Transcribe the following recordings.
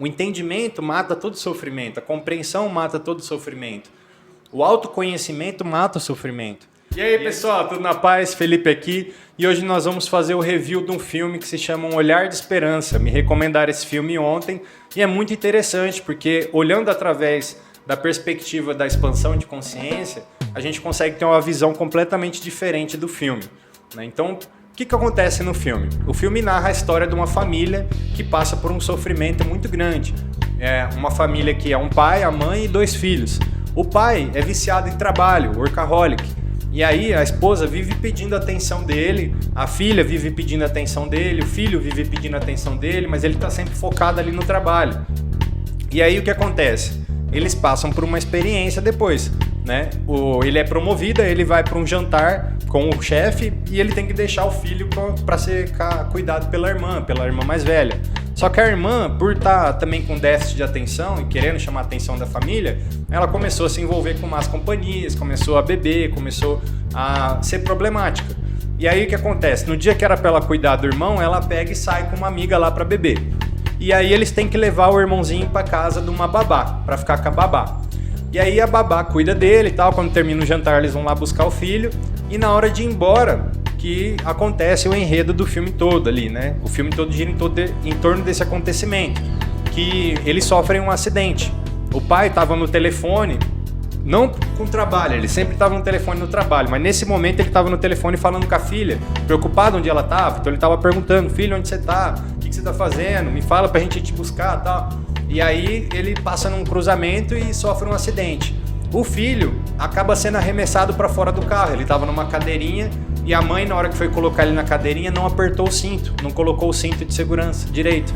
O entendimento mata todo sofrimento, a compreensão mata todo sofrimento. O autoconhecimento mata o sofrimento. E aí, pessoal, tudo na paz? Felipe aqui. E hoje nós vamos fazer o review de um filme que se chama Um Olhar de Esperança. Me recomendaram esse filme ontem e é muito interessante porque, olhando através da perspectiva da expansão de consciência, a gente consegue ter uma visão completamente diferente do filme, né? Então, o que acontece no filme? O filme narra a história de uma família que passa por um sofrimento muito grande. É uma família que é um pai, a mãe e 2 filhos. O pai é viciado em trabalho, workaholic. E aí a esposa vive pedindo atenção dele, a filha vive pedindo atenção dele, o filho vive pedindo atenção dele, mas ele está sempre focado ali no trabalho. E aí o que acontece? Eles passam por uma experiência depois, né? Ele é promovido, ele vai para um jantar com o chefe e ele tem que deixar o filho para ser cuidado pela irmã mais velha. Só que a irmã, por estar também com déficit de atenção e querendo chamar a atenção da família, ela começou a se envolver com más companhias, começou a beber, começou a ser problemática. E aí o que acontece? No dia que era para ela cuidar do irmão, ela pega e sai com uma amiga lá para beber. E aí eles têm que levar o irmãozinho para casa de uma babá, para ficar com a babá. E aí a babá cuida dele e tal, quando termina o jantar eles vão lá buscar o filho. E na hora de ir embora, que acontece o enredo do filme todo ali, né? O filme todo gira em torno desse acontecimento, que eles sofrem um acidente. O pai estava no telefone, não com trabalho, ele sempre estava no telefone no trabalho, mas nesse momento ele estava no telefone falando com a filha, preocupado onde ela estava, então ele estava perguntando, filho, onde você está? O que você está fazendo? Me fala pra gente ir te buscar e tal. E aí ele passa num cruzamento e sofre um acidente. O filho acaba sendo arremessado para fora do carro, ele estava numa cadeirinha e a mãe, na hora que foi colocar ele na cadeirinha, não apertou o cinto, não colocou o cinto de segurança direito.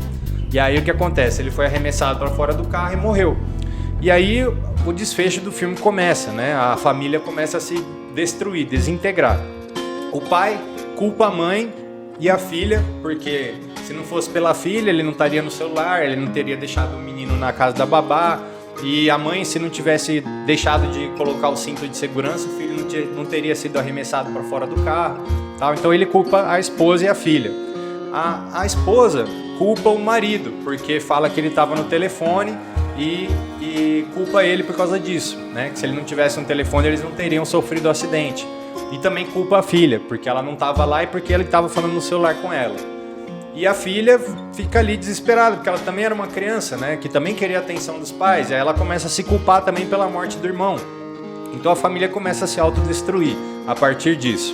E aí o que acontece? Ele foi arremessado para fora do carro e morreu. E aí o desfecho do filme começa, né? A família começa a se destruir, desintegrar. O pai culpa a mãe e a filha, porque se não fosse pela filha, ele não estaria no celular, ele não teria deixado o menino na casa da babá. E a mãe, se não tivesse deixado de colocar o cinto de segurança, o filho não teria sido arremessado para fora do carro, tal. Então ele culpa a esposa e a filha. A esposa culpa o marido, porque fala que ele estava no telefone e culpa ele por causa disso, né? Que se ele não tivesse um telefone, eles não teriam sofrido o acidente. E também culpa a filha, porque ela não estava lá e porque ele estava falando no celular com ela. E a filha fica ali desesperada, porque ela também era uma criança, né? Que também queria a atenção dos pais. E aí ela começa a se culpar também pela morte do irmão. Então a família começa a se autodestruir a partir disso.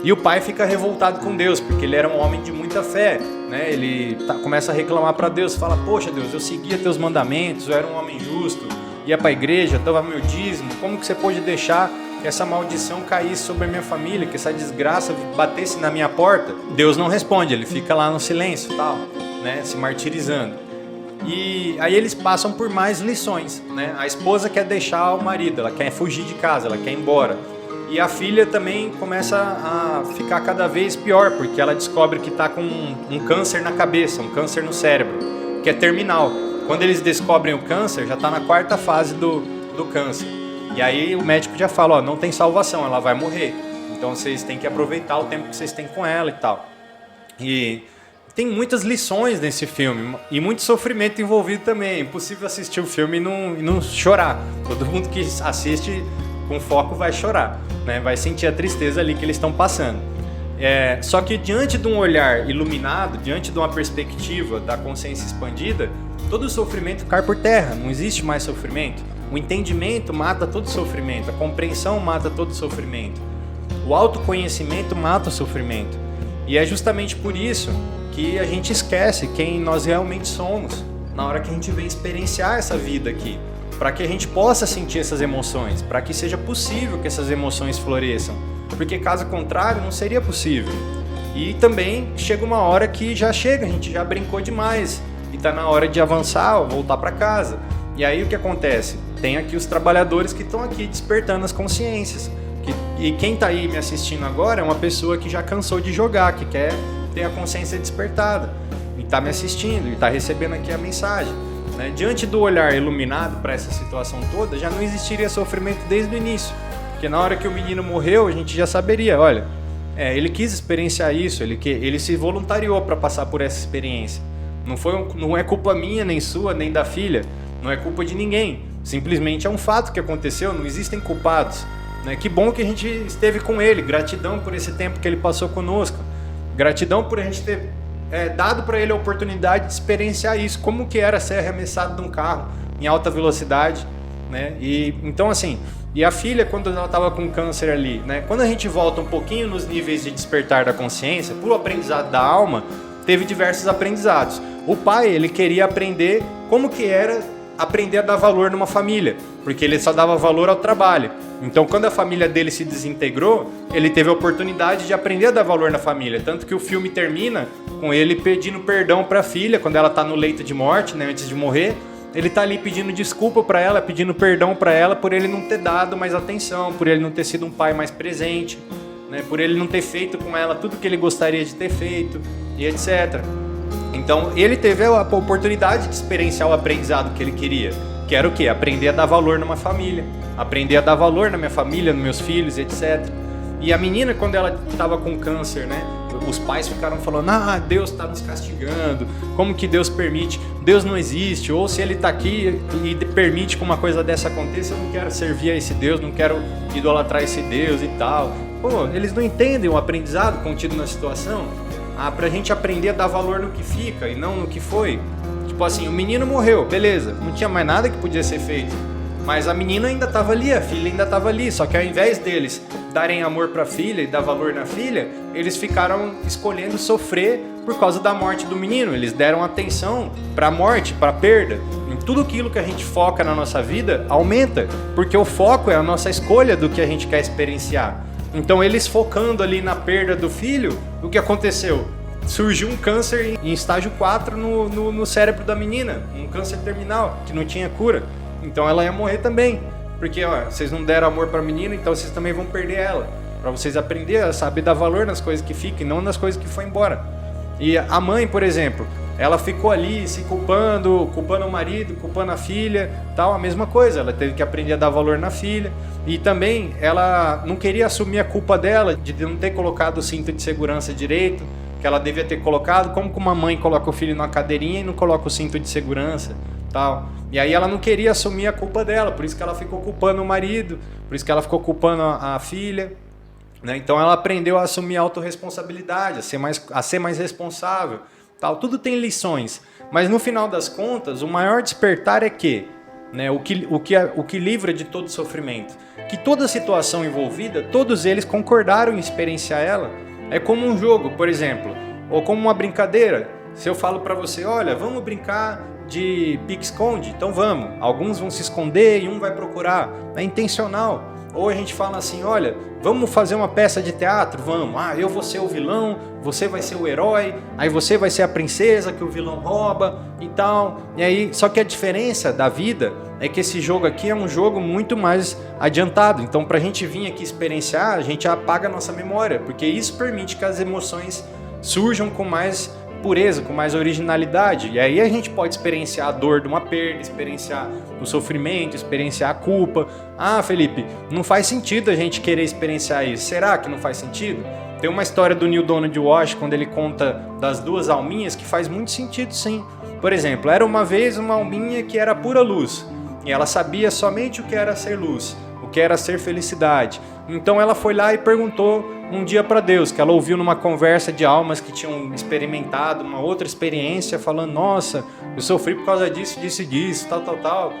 E o pai fica revoltado com Deus, porque ele era um homem de muita fé, né? Ele começa a reclamar para Deus, fala, poxa Deus, eu seguia teus mandamentos, eu era um homem justo, ia para a igreja, dava meu dízimo, como que você pôde deixar que essa maldição caísse sobre a minha família, que essa desgraça batesse na minha porta? Deus não responde, ele fica lá no silêncio, tal, né, se martirizando. E aí eles passam por mais lições, né? A esposa quer deixar o marido, ela quer fugir de casa, ela quer ir embora. E a filha também começa a ficar cada vez pior, porque ela descobre que está com um câncer na cabeça, um câncer no cérebro, que é terminal. Quando eles descobrem o câncer, já está na 4ª fase do câncer. E aí o médico já fala, ó, não tem salvação, ela vai morrer. Então vocês têm que aproveitar o tempo que vocês têm com ela e tal. E tem muitas lições nesse filme e muito sofrimento envolvido também. É impossível assistir o filme e não chorar. Todo mundo que assiste com foco vai chorar, né? Vai sentir a tristeza ali que eles estão passando. Só que diante de um olhar iluminado, diante de uma perspectiva da consciência expandida, todo o sofrimento cai por terra, não existe mais sofrimento. O entendimento mata todo sofrimento, a compreensão mata todo sofrimento. O autoconhecimento mata o sofrimento. E é justamente por isso que a gente esquece quem nós realmente somos na hora que a gente vem experienciar essa vida aqui, para que a gente possa sentir essas emoções, para que seja possível que essas emoções floresçam, porque caso contrário não seria possível. E também chega uma hora que já chega, a gente já brincou demais e está na hora de avançar, voltar para casa. E aí o que acontece? Tem aqui os trabalhadores que estão aqui despertando as consciências. E quem está aí me assistindo agora é uma pessoa que já cansou de jogar, que quer ter a consciência despertada. E está me assistindo, e está recebendo aqui a mensagem, né? Diante do olhar iluminado para essa situação toda, já não existiria sofrimento desde o início. Porque na hora que o menino morreu, a gente já saberia, olha, ele quis experienciar isso, ele se voluntariou para passar por essa experiência. Não é culpa minha, nem sua, nem da filha. Não é culpa de ninguém. Simplesmente é um fato que aconteceu, não existem culpados. Né? Que bom que a gente esteve com ele. Gratidão por esse tempo que ele passou conosco. Gratidão por a gente ter dado para ele a oportunidade de experienciar isso. Como que era ser arremessado de um carro em alta velocidade. Né? E, então assim, e a filha, quando ela estava com câncer ali, né? Quando a gente volta um pouquinho nos níveis de despertar da consciência, para o aprendizado da alma, teve diversos aprendizados. O pai, ele queria aprender como que era aprender a dar valor numa família, porque ele só dava valor ao trabalho. Então, quando a família dele se desintegrou, ele teve a oportunidade de aprender a dar valor na família. Tanto que o filme termina com ele pedindo perdão para a filha, quando ela está no leito de morte, né, antes de morrer. Ele está ali pedindo desculpa para ela, pedindo perdão para ela por ele não ter dado mais atenção, por ele não ter sido um pai mais presente, né, por ele não ter feito com ela tudo que ele gostaria de ter feito, e etc. Então, ele teve a oportunidade de experienciar o aprendizado que ele queria, que era o quê? Aprender a dar valor numa família, aprender a dar valor na minha família, nos meus filhos, etc. E a menina, quando ela estava com câncer, né, os pais ficaram falando, Deus está nos castigando, como que Deus permite? Deus não existe, ou se ele está aqui e permite que uma coisa dessa aconteça, eu não quero servir a esse Deus, não quero idolatrar esse Deus e tal. Pô, eles não entendem o aprendizado contido na situação. Pra gente aprender a dar valor no que fica e não no que foi. Tipo assim, o menino morreu, beleza, não tinha mais nada que podia ser feito. Mas a menina ainda estava ali, a filha ainda estava ali. Só que ao invés deles darem amor para a filha e dar valor na filha, eles ficaram escolhendo sofrer por causa da morte do menino. Eles deram atenção para a morte, para a perda. Em tudo aquilo que a gente foca na nossa vida aumenta, porque o foco é a nossa escolha do que a gente quer experienciar. Então eles focando ali na perda do filho, o que aconteceu? Surgiu um câncer em estágio 4 no cérebro da menina, um câncer terminal, que não tinha cura. Então ela ia morrer também, porque vocês não deram amor para a menina, então vocês também vão perder ela. Para vocês aprenderem a saber dar valor nas coisas que ficam e não nas coisas que foi embora. E a mãe, por exemplo, ela ficou ali se culpando o marido, culpando a filha, tal, a mesma coisa. Ela teve que aprender a dar valor na filha. E também ela não queria assumir a culpa dela de não ter colocado o cinto de segurança direito, que ela devia ter colocado. Como que uma mãe coloca o filho numa cadeirinha e não coloca o cinto de segurança, tal. E aí ela não queria assumir a culpa dela, por isso que ela ficou culpando o marido, por isso que ela ficou culpando a filha. Né? Então ela aprendeu a assumir a autorresponsabilidade, a ser mais responsável. Tal. Tudo tem lições, mas no final das contas, o maior despertar é que, né, o que livra de todo sofrimento, que toda situação envolvida, todos eles concordaram em experienciar ela. É como um jogo, por exemplo, ou como uma brincadeira. Se eu falo para você, olha, vamos brincar de pique-esconde, então vamos. Alguns vão se esconder e um vai procurar. É intencional. Ou a gente fala assim, olha, vamos fazer uma peça de teatro? Vamos. Eu vou ser o vilão, você vai ser o herói, aí você vai ser a princesa que o vilão rouba e tal. E aí, só que a diferença da vida é que esse jogo aqui é um jogo muito mais adiantado. Então, pra gente vir aqui experienciar, a gente apaga a nossa memória, porque isso permite que as emoções surjam com mais pureza, com mais originalidade. E aí a gente pode experienciar a dor de uma perda, experienciar o sofrimento, experienciar a culpa. Felipe, não faz sentido a gente querer experienciar isso. Será que não faz sentido? Tem uma história do Neil Donald Walsh, quando ele conta das duas alminhas, que faz muito sentido, sim. Por exemplo, era uma vez uma alminha que era pura luz, e ela sabia somente o que era ser luz, o que era ser felicidade. Então ela foi lá e perguntou um dia para Deus, que ela ouviu numa conversa de almas que tinham experimentado uma outra experiência, falando, nossa, eu sofri por causa disso, disso e disso, tal.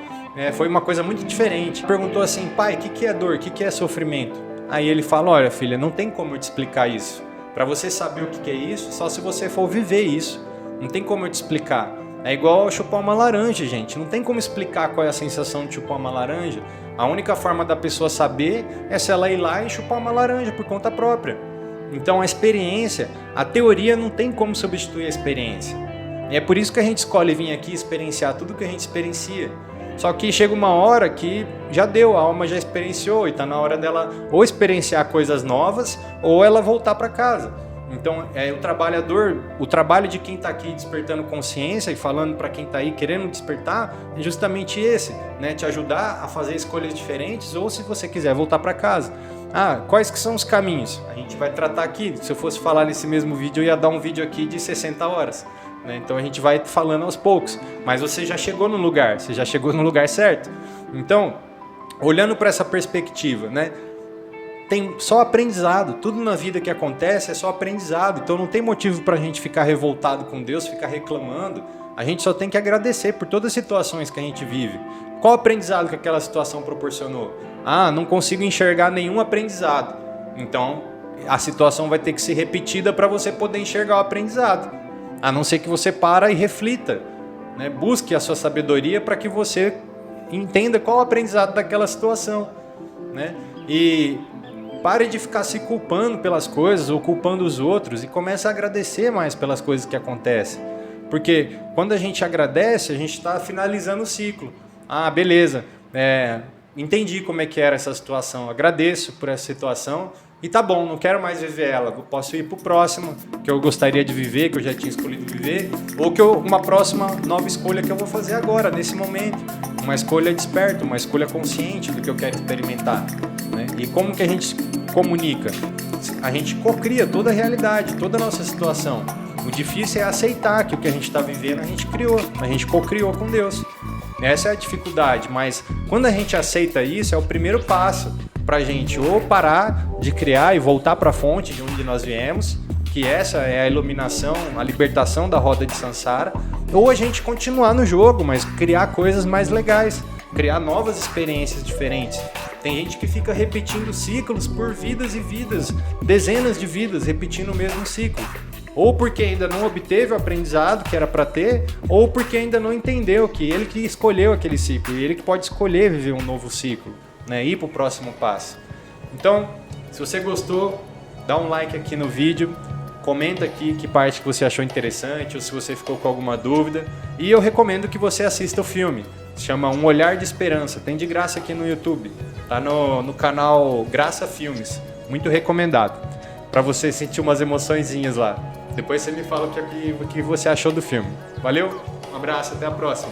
Foi uma coisa muito diferente. Perguntou assim, pai, o que é dor, o que é sofrimento? Aí ele fala, olha filha, não tem como eu te explicar isso. Para você saber o que é isso, só se você for viver isso. Não tem como eu te explicar. É igual chupar uma laranja, gente. Não tem como explicar qual é a sensação de chupar uma laranja. A única forma da pessoa saber é se ela ir lá e chupar uma laranja por conta própria. Então a experiência, a teoria não tem como substituir a experiência. E é por isso que a gente escolhe vir aqui experienciar tudo que a gente experiencia. Só que chega uma hora que já deu, a alma já experienciou e está na hora dela ou experienciar coisas novas ou ela voltar para casa. Então, o trabalho de quem está aqui despertando consciência e falando para quem está aí querendo despertar é justamente esse, né? Te ajudar a fazer escolhas diferentes ou, se você quiser, voltar para casa. Quais que são os caminhos? A gente vai tratar aqui. Se eu fosse falar nesse mesmo vídeo, eu ia dar um vídeo aqui de 60 horas. né? Então a gente vai falando aos poucos, mas você já chegou no lugar, você já chegou no lugar certo. Então, olhando para essa perspectiva, né? Tem só aprendizado, tudo na vida que acontece é só aprendizado, então não tem motivo para a gente ficar revoltado com Deus, ficar reclamando. A gente só tem que agradecer por todas as situações que a gente vive. Qual aprendizado que aquela situação proporcionou? Ah, não consigo enxergar nenhum aprendizado. Então, a situação vai ter que ser repetida para você poder enxergar o aprendizado. A não ser que você para e reflita, né? Busque a sua sabedoria para que você entenda qual é o aprendizado daquela situação, né? E pare de ficar se culpando pelas coisas ou culpando os outros e comece a agradecer mais pelas coisas que acontecem. Porque quando a gente agradece, a gente está finalizando o ciclo. Ah, beleza, entendi como é que era essa situação, agradeço por essa situação e tá bom, não quero mais viver ela, eu posso ir para o próximo que eu gostaria de viver, que eu já tinha escolhido viver, ou uma próxima nova escolha que eu vou fazer agora, nesse momento. Uma escolha desperta, uma escolha consciente do que eu quero experimentar, né? E como que a gente comunica? A gente cocria toda a realidade, toda a nossa situação. O difícil é aceitar que o que a gente está vivendo a gente criou, a gente cocriou com Deus. Essa é a dificuldade, mas quando a gente aceita isso, é o primeiro passo para a gente ou parar de criar e voltar para a fonte de onde nós viemos, que essa é a iluminação, a libertação da roda de Sansara, ou a gente continuar no jogo, mas criar coisas mais legais, criar novas experiências diferentes. Tem gente que fica repetindo ciclos por vidas e vidas, dezenas de vidas repetindo o mesmo ciclo. Ou porque ainda não obteve o aprendizado que era para ter, ou porque ainda não entendeu que ele que escolheu aquele ciclo, e ele que pode escolher viver um novo ciclo, né? Ir para o próximo passo. Então, se você gostou, dá um like aqui no vídeo, comenta aqui que parte que você achou interessante, ou se você ficou com alguma dúvida, e eu recomendo que você assista o filme. Se chama Um Olhar de Esperança, tem de graça aqui no YouTube, tá no canal Graça Filmes, muito recomendado, para você sentir umas emoçõezinhas lá. Depois você me fala o que você achou do filme. Valeu, um abraço, até a próxima.